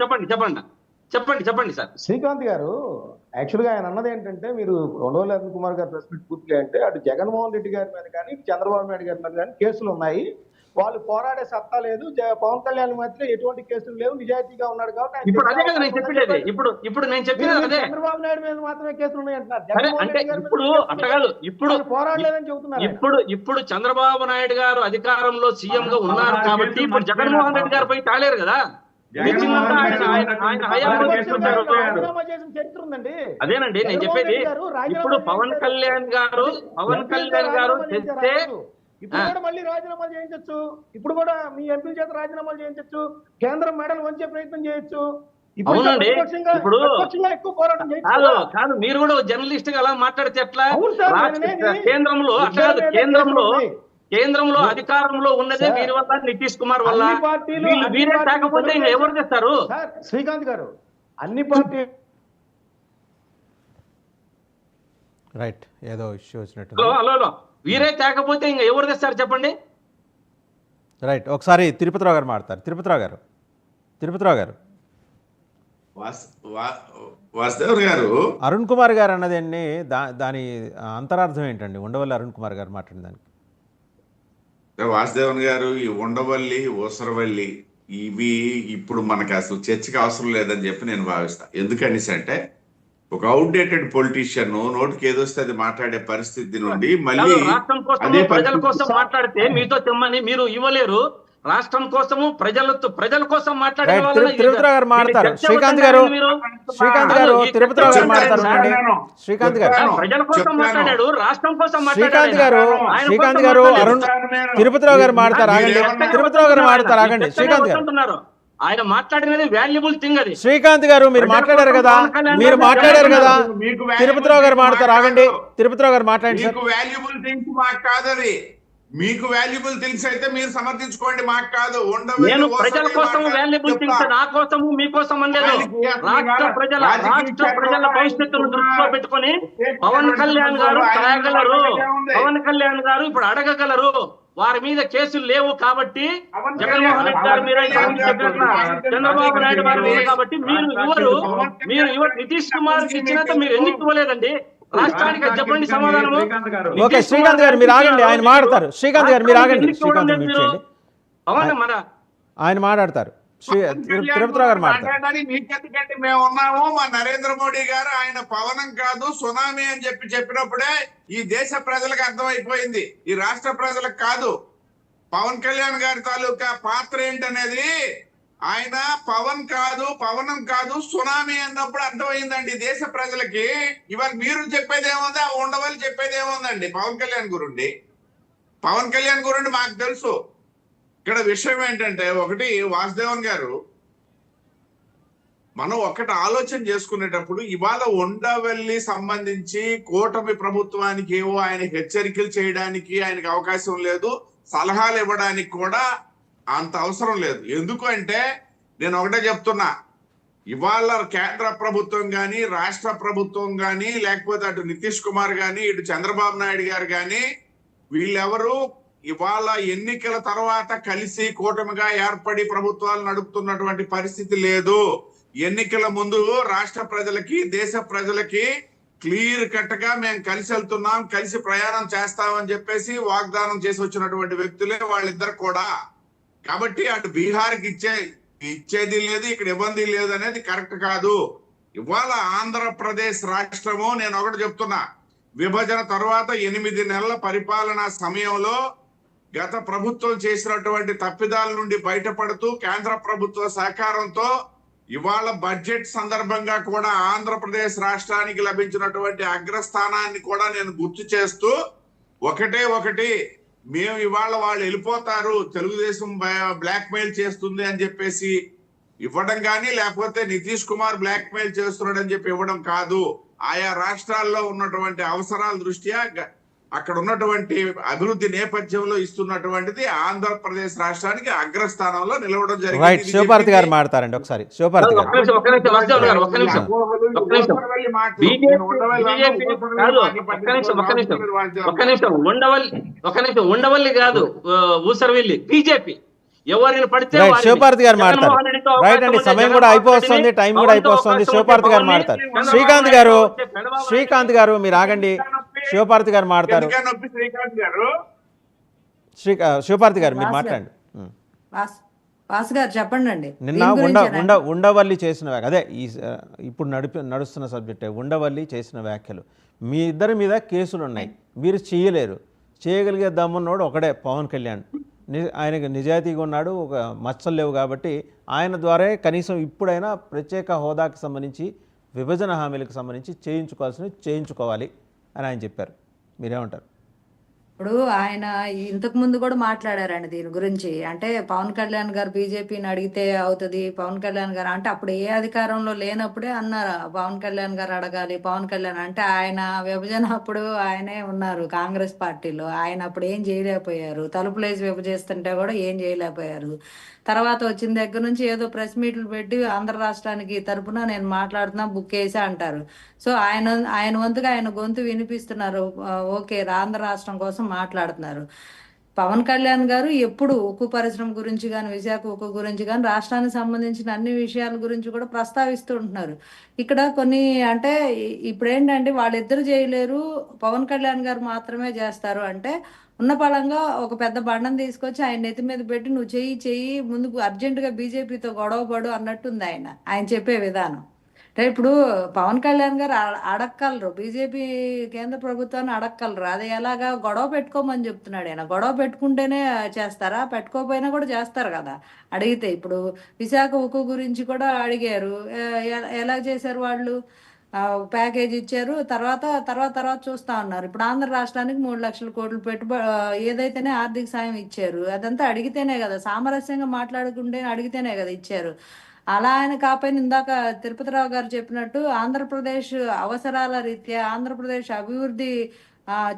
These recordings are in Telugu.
చెప్పండి చెప్పండి చెప్పండి చెప్పండి సార్. శ్రీకాంత్ గారు యాక్చువల్గా ఆయన అన్నది ఏంటంటే, మీరు ఉండవల్లి అరుణ్ కుమార్ గారు ప్రెస్ మీట్ పూర్తిగా అంటే అటు జగన్మోహన్ రెడ్డి గారి మీద కానీ చంద్రబాబు నాయుడు గారి మీద కానీ కేసులు ఉన్నాయి, వాళ్ళు పోరాడే సత్తా లేదు, పవన్ కళ్యాణ్ మధ్య ఎటువంటి కేసులు లేవు, నిజాయితీగా ఉన్నాడు కాబట్టి ఇప్పుడు అదే కదా నేను చెప్పేది. ఇప్పుడు నేను చెప్పేది అదే. చంద్రబాబు నాయుడు మీద మాత్రమే కేసులు ఉన్నాయి అంటున్నారు. అంటే ఇప్పుడు అట్లా కాదు, ఇప్పుడు పోరాడలేదని చెబుతున్నారు. ఇప్పుడు చంద్రబాబు నాయుడు గారు అధికారంలో సీఎం గా ఉన్నారు కాబట్టి ఇప్పుడు జగన్మోహన్ రెడ్డి గారు పోయి తాలేరు కదా. అదేనండి నేను చెప్పేది. ఇప్పుడు పవన్ కళ్యాణ్ గారు తెస్తే ఇప్పుడు కూడా మళ్ళీ రాజీనామాలు చేయించచ్చు, ఇప్పుడు కూడా మీ ఎంపీ చేత రాజీనామాలు చేయించచ్చు, కేంద్రం మెడల్ వంచే ప్రయత్నం చేయొచ్చు. అవునండి. ఇప్పుడు ఎక్కువ పోరాటం కాదు, మీరు కూడా జర్నలిస్ట్ గా అలా మాట్లాడితే ఎట్లా? కేంద్రంలో అట్లా కాదు, కేంద్రంలో అధికారంలో ఉన్నదే వీరి వల్ల, నితీష్ కుమార్ వల్ల. వీరే కాకపోతే ఇంకా ఎవరు చేస్తారు? శ్రీకాంత్ గారు అన్ని పార్టీ రైట్, ఏదో ఇష్యూ వచ్చినట్టు. హలో, వీరే కాకపోతే ఇంకా ఎవరు తెస్తారు చెప్పండి? రైట్, ఒకసారి తిరుపతిరావు గారు మాట్లాడతారు. తిరుపతిరావు గారు వాసుదేవ్ గారు, అరుణ్ కుమార్ గారు అన్నదండి, దాని అంతరార్థం ఏంటండి? ఉండవల్లి అరుణ్ కుమార్ గారు మాట్లాడిన దానికి. వాసుదేవన్ గారు, ఈ ఉండవల్లి ఊసరవల్లి ఇవి ఇప్పుడు మనకు అసలు చర్చకి అవసరం లేదని చెప్పి నేను భావిస్తా. ఎందుకనేసి అంటే ఒక అవుట్డేటెడ్ పొలిటీషియన్ నోటికి ఏదొస్తే అది మాట్లాడే పరిస్థితి నుండి మళ్ళీ అదే ప్రజల కోసం మాట్లాడితే మీతో తెమ్మని మీరు ఇవ్వలేరు. రాష్ట్రం కోసము ప్రజల కోసం మాట్లాడే తిరుపతిరావు గారు మాట్లాడతారు. శ్రీకాంత్ గారు తిరుపతిరావు గారు మాట్లాడతారు. శ్రీకాంత్ గారు ప్రజల కోసం మాట్లాడాడు, రాష్ట్రం కోసం శ్రీకాంత్ గారు అరుణ్ తిరుపతిరావు గారు మాట్లాడతారు. ఆగండి, తిరుపతిరావు గారు మాట్లాడతారు. ఆగండి, శ్రీకాంత్ గారు ఆయన మాట్లాడినది వాల్యుబుల్ థింగ్. అది శ్రీకాంత్ గారు మీరు మాట్లాడారు కదా, తిరుపతిరావు గారు మాట్లాడతారు. ఆగండి, తిరుపతిరావు గారు మాట్లాడండి. మీకు వాల్యుబుల్ థింగ్స్ మాకు కాదది. మీకు వాల్యుబుల్ థింగ్స్ అయితే మీరు సమర్థించుకోండి, మాకు కాదు. నేను ప్రజల కోసం వాల్యుబుల్ థింగ్స్, నా కోసము మీకోసం అనలేదు. రాష్ట్ర ప్రజల భవిష్యత్తును దృష్టిలో పెట్టుకొని పవన్ కళ్యాణ్ గారు తాగలరు, పవన్ కళ్యాణ్ గారు ఇప్పుడు అడగగలరు. వారి మీద కేసులు లేవు కాబట్టి జగన్మోహన్ రెడ్డి గారు మీరు చంద్రబాబు నాయుడు గారు లేదు కాబట్టి మీరు నితీష్ కుమార్ కి ఇచ్చినంత మీరు ఎందుకు ఇవ్వలేదండి రాష్ట్రానికి? చెప్పండి సమాధానము. ఓకే, శ్రీకాంత్ గారు మీరు ఆగండి, ఆయన మాట్లాడతారు. శ్రీకాంత్ గారు మీరు ఆగండి, ఆయన మాట్లాడతారు. తిరుపతిరావు గారు మాట్లాడతారు. మీకెందుకంటే మేము ఉన్నాము. మా నరేంద్ర మోడీ గారు ఆయన పవనం కాదు సునామీ అని చెప్పినప్పుడే ఈ దేశ ప్రజలకు అర్థమైపోయింది, ఈ రాష్ట్ర ప్రజలకు కాదు. పవన్ కళ్యాణ్ గారి తాలూకా పాత్ర ఏంటనేది ఆయన పవనం కాదు సునామీ అన్నప్పుడు అర్థమైందండి దేశ ప్రజలకి. ఇవాళ మీరు చెప్పేది ఏముంది, ఆ ఉండవల్లి చెప్పేది ఏముందండి పవన్ కళ్యాణ్ గురించి మాకు తెలుసు. ఇక్కడ విషయం ఏంటంటే, ఒకటి వాసుదేవన్ గారు, మనం ఒకటి ఆలోచన చేసుకునేటప్పుడు ఇవాళ ఉండవల్లి సంబంధించి కూటమి ప్రభుత్వానికి ఏవో ఆయన హెచ్చరికలు చేయడానికి ఆయనకు అవకాశం లేదు, సలహాలు ఇవ్వడానికి కూడా అంత అవసరం లేదు. ఎందుకు అంటే నేను ఒకటే చెప్తున్నా, ఇవాళ కేంద్ర ప్రభుత్వం కానీ రాష్ట్ర ప్రభుత్వం కానీ లేకపోతే అటు నితీష్ కుమార్ కానీ ఇటు చంద్రబాబు నాయుడు గారు కానీ వీళ్ళెవరు ఇవాళ ఎన్నికల తర్వాత కలిసి కూటమిగా ఏర్పడి ప్రభుత్వాలు నడుపుతున్నటువంటి పరిస్థితి లేదు. ఎన్నికల ముందు రాష్ట్ర ప్రజలకి దేశ ప్రజలకి క్లియర్ కట్ గా మేము కలిసి వెళ్తున్నాం, కలిసి ప్రయాణం చేస్తామని చెప్పేసి వాగ్దానం చేసి వచ్చినటువంటి వ్యక్తులే వాళ్ళిద్దరు కూడా. కాబట్టి అటు బీహార్కి ఇచ్చేది లేదు, ఇక్కడ ఇబ్బంది లేదు అనేది కరెక్ట్ కాదు. ఇవాళ ఆంధ్రప్రదేశ్ రాష్ట్రము, నేను ఒకటి చెప్తున్నా, విభజన తర్వాత 8 నెలల పరిపాలనా సమయంలో గత ప్రభుత్వం చేసినటువంటి తప్పిదాల నుండి బయటపడుతూ కేంద్ర ప్రభుత్వ సహకారంతో ఇవాళ బడ్జెట్ సందర్భంగా కూడా ఆంధ్రప్రదేశ్ రాష్ట్రానికి లభించినటువంటి అగ్రస్థానాన్ని కూడా నేను గుర్తు చేస్తూ ఒకటి మేము ఇవాళ వాళ్ళు వెళ్ళిపోతారు, తెలుగుదేశం బ్లాక్ మెయిల్ చేస్తుంది అని చెప్పేసి ఇవ్వడం కానీ లేకపోతే నితీష్ కుమార్ బ్లాక్ మెయిల్ చేస్తున్నాడు అని చెప్పి ఇవ్వడం కాదు. ఆయా రాష్ట్రాల్లో ఉన్నటువంటి అవసరాల దృష్ట్యా అక్కడ ఉన్నటువంటి అభివృద్ధి నేపథ్యంలో ఇస్తున్నటువంటిది ఆంధ్రప్రదేశ్ రాష్ట్రానికి అగ్రస్థానంలో నిలవడం జరిగింది. శివపార్తి గారు మాట్లాడారండి ఒకసారి. శివపార్తి గారు ఉండవల్లి కాదు ఊసరవెల్లి బీజేపీ ఎవరిని పడితే రైట్, వారిని. శివపార్తి గారు మాట్లాడతారు. జగన్మోహన్ రెడ్డితో రైట్ అవకాశం అండి, ఉంటే సమయం కూడా జగన్మోహన్ అయిపోతుంది, రెడ్డిని, టైం కూడా పవన్తో అయిపోతుంది. అవకాశం ఉంటే శివపార్తి గారు పవన్ని, మాట్లాడతారు. చంద్రబాబు శ్రీకాంత్ నాయుడు గారు, వచ్చే చంద్రబాబు శ్రీకాంత్ గారు మీరు ఆగండి. శివపార్తి గారు మాట్లాడతారు. ఎందుకని నొప్పి శ్రీకాంత్ గారు? శివపార్తి గారు మీరు మాట్లాడండి. వాసు గారు చెప్పండి అండి. నిన్న ఉండవల్లి చేసిన అదే ఇప్పుడు నడుస్తున్న సబ్జెక్టే ఉండవల్లి చేసిన వ్యాఖ్యలు. మీ ఇద్దరి మీద కేసులు ఉన్నాయి, మీరు చేయలేరు. చేయగలిగే దమ్మున్నోడు ఒకడే పవన్ కళ్యాణ్. ఆయనకు నిజాయితీగా ఉన్నాడు, ఒక మచ్చలు లేవు కాబట్టి ఆయన ద్వారా కనీసం ఇప్పుడైనా ప్రత్యేక హోదాకి సంబంధించి విభజన హామీలకు సంబంధించి చేయించుకోవాలి అని ఆయన చెప్పారు. మీరేమంటారు? ఇప్పుడు ఆయన ఇంతకు ముందు కూడా మాట్లాడారండి దీని గురించి. అంటే పవన్ కళ్యాణ్ గారు బీజేపీని అడిగితే అవుతుంది, పవన్ కళ్యాణ్ గారు అంటే అప్పుడు ఏ అధికారంలో లేనప్పుడే అన్నారు పవన్ కళ్యాణ్ గారు అడగాలి. పవన్ కళ్యాణ్ అంటే ఆయన విభజన అప్పుడు ఆయనే ఉన్నారు కాంగ్రెస్ పార్టీలో, ఆయన అప్పుడు ఏం చేయలేకపోయారు. తలుపులేసి విభజిస్తుంటే కూడా ఏం చేయలేకపోయారు. తర్వాత వచ్చిన దగ్గర నుంచి ఏదో ప్రెస్ మీట్లు పెట్టి ఆంధ్ర రాష్ట్రానికి తరపున నేను మాట్లాడుతున్నా, బుక్ వేసా అంటారు. సో ఆయన వంతుగా ఆయన గొంతు వినిపిస్తున్నారు. ఓకే, ఆంధ్ర రాష్ట్రం కోసం మాట్లాడుతున్నారు. పవన్ కళ్యాణ్ గారు ఎప్పుడు ఉక్కు పరిశ్రమ గురించి కానీ, విశాఖ ఉక్కు గురించి కానీ, రాష్ట్రానికి సంబంధించిన అన్ని విషయాల గురించి కూడా ప్రస్తావిస్తూ ఉంటున్నారు. ఇక్కడ కొన్ని అంటే ఇప్పుడు ఏంటంటే వాళ్ళిద్దరు చేయలేరు, పవన్ కళ్యాణ్ గారు మాత్రమే చేస్తారు అంటే ఉన్న పళంగా ఒక పెద్ద బండం తీసుకొచ్చి ఆయన నెత్తి మీద పెట్టి నువ్వు చెయ్యి ముందుకు అర్జెంటుగా బీజేపీతో గొడవపడు అన్నట్టుంది ఆయన చెప్పే విధానం. అంటే ఇప్పుడు పవన్ కళ్యాణ్ గారు అడక్కలరు, బీజేపీ కేంద్ర ప్రభుత్వాన్ని అడక్కలరు. అది ఎలాగా గొడవ పెట్టుకోమని చెప్తున్నాడు ఆయన. గొడవ పెట్టుకుంటేనే చేస్తారా? పెట్టుకోకపోయినా కూడా చేస్తారు కదా అడిగితే. ఇప్పుడు విశాఖ ఉక్కు గురించి కూడా అడిగారు, ఎలా చేశారు వాళ్ళు? ప్యాకేజ్ ఇచ్చారు, తర్వాత చూస్తా ఉన్నారు. ఇప్పుడు ఆంధ్ర రాష్ట్రానికి 3 లక్షల కోట్లు ఏదైతేనే ఆర్థిక సాయం ఇచ్చారు. అదంతా అడిగితేనే కదా, సామరస్యంగా మాట్లాడుకుంటే అడిగితేనే కదా ఇచ్చారు. అలా ఆయన కాకపోయినా ఇందాక తిరుపతిరావు గారు చెప్పినట్టు ఆంధ్రప్రదేశ్ అవసరాల రీత్యా ఆంధ్రప్రదేశ్ అభివృద్ధి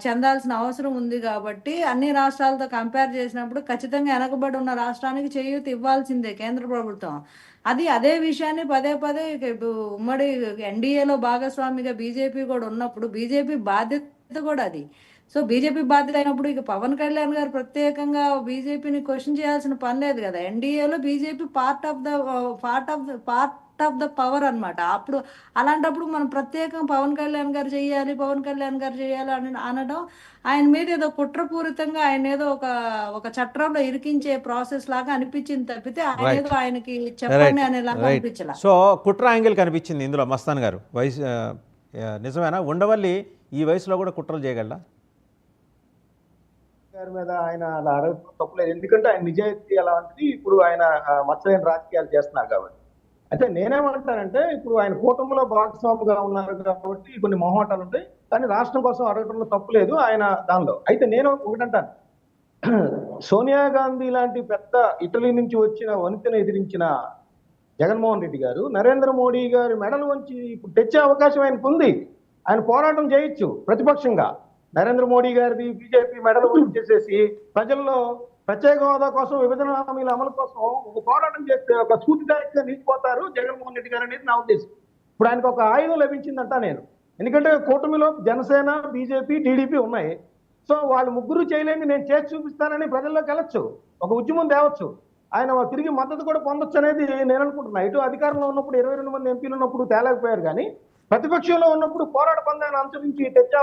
చెందాల్సిన అవసరం ఉంది కాబట్టి అన్ని రాష్ట్రాలతో కంపేర్ చేసినప్పుడు ఖచ్చితంగా వెనకబడి ఉన్న రాష్ట్రానికి చేయూత ఇవ్వాల్సిందే కేంద్ర ప్రభుత్వం. అదే విషయాన్ని పదే ఉమ్మడి ఎన్డీఏలో భాగస్వామిగా బీజేపీ కూడా ఉన్నప్పుడు బీజేపీ బాధ్యత కూడా అది. సో బీజేపీ బాధ్యత అయినప్పుడు ఇక పవన్ కళ్యాణ్ గారు ప్రత్యేకంగా బీజేపీని క్వశ్చన్ చేయాల్సిన పని లేదు కదా. ఎన్డీఏలో BJP part of the power అన్నమాట. అప్పుడు అలాంటప్పుడు మనం ప్రత్యేకంగా పవన్ కళ్యాణ్ గారు చేయాలి అని అనడం ఆయన మీద ఏదో కుట్రపూరితంగా ఆయన ఏదో ఒక చట్రంలో ఇరికించే ప్రాసెస్ లాగా అనిపించింది తప్పితే ఆయన ఏదో ఆయనకి చెప్పండి అనేలాగా అనిపించాల. సో కుట్ర యాంగిల్ కనిపించింది ఇందులో మస్తాన్ గారు. నిజమేనా? ఉండవల్లి ఈ వయసులో కూడా కుట్రలు చేయగలరా? గారి మీద ఆయన అలా అడగడం తప్పులేదు, ఎందుకంటే ఆయన నిజాయితీ అలాంటిది. ఇప్పుడు ఆయన మచ్చలేని రాజకీయాలు చేస్తున్నారు కాబట్టి. అయితే నేనేమంటానంటే ఇప్పుడు ఆయన కూటమిలో భాగస్వామిగా ఉన్నారు కాబట్టి కొన్ని మొహమాటాలు ఉంటాయి, కానీ రాష్ట్రం కోసం అడగడంలో తప్పు లేదు ఆయన దానిలో. అయితే నేను ఒకటంటాను, సోనియా గాంధీ లాంటి పెద్ద ఇటలీ నుంచి వచ్చిన వనితను ఎదిరించిన జగన్మోహన్ రెడ్డి గారు నరేంద్ర మోడీ గారి మెడలు వంచి ఇప్పుడు తెచ్చే అవకాశం ఆయనకు ఉంది. ఆయన పోరాటం చేయొచ్చు ప్రతిపక్షంగా. నరేంద్ర మోడీ గారిది బీజేపీ మెడలు చేసేసి ప్రజల్లో ప్రత్యేక హోదా కోసం, విభజన హామీల అమలు కోసం ఒక పోరాటం చేస్తే ఒక స్ఫూర్తిదాయకంగా నిలిచిపోతారు జగన్మోహన్ రెడ్డి గారు అనేది నా ఉద్దేశం. ఇప్పుడు ఆయనకు ఒక ఆయుధం లభించిందంట నేను, ఎందుకంటే కూటమిలో జనసేన, బీజేపీ, టీడీపీ ఉన్నాయి. సో వాళ్ళు ముగ్గురు చేయలేని నేను చేసి చూపిస్తానని ప్రజల్లోకి వెళ్ళొచ్చు, ఒక ఉద్యమం తేవచ్చు, ఆయన తిరిగి మద్దతు కూడా పొందొచ్చు అనేది నేను అనుకుంటున్నా. ఇటు అధికారంలో ఉన్నప్పుడు 22 మంది ఎంపీలు ఉన్నప్పుడు తేలేకపోయారు, కానీ ప్రతిపక్షంలో ఉన్నప్పుడు పోరాట పందాన్ని అనుసరించి తెచ్చా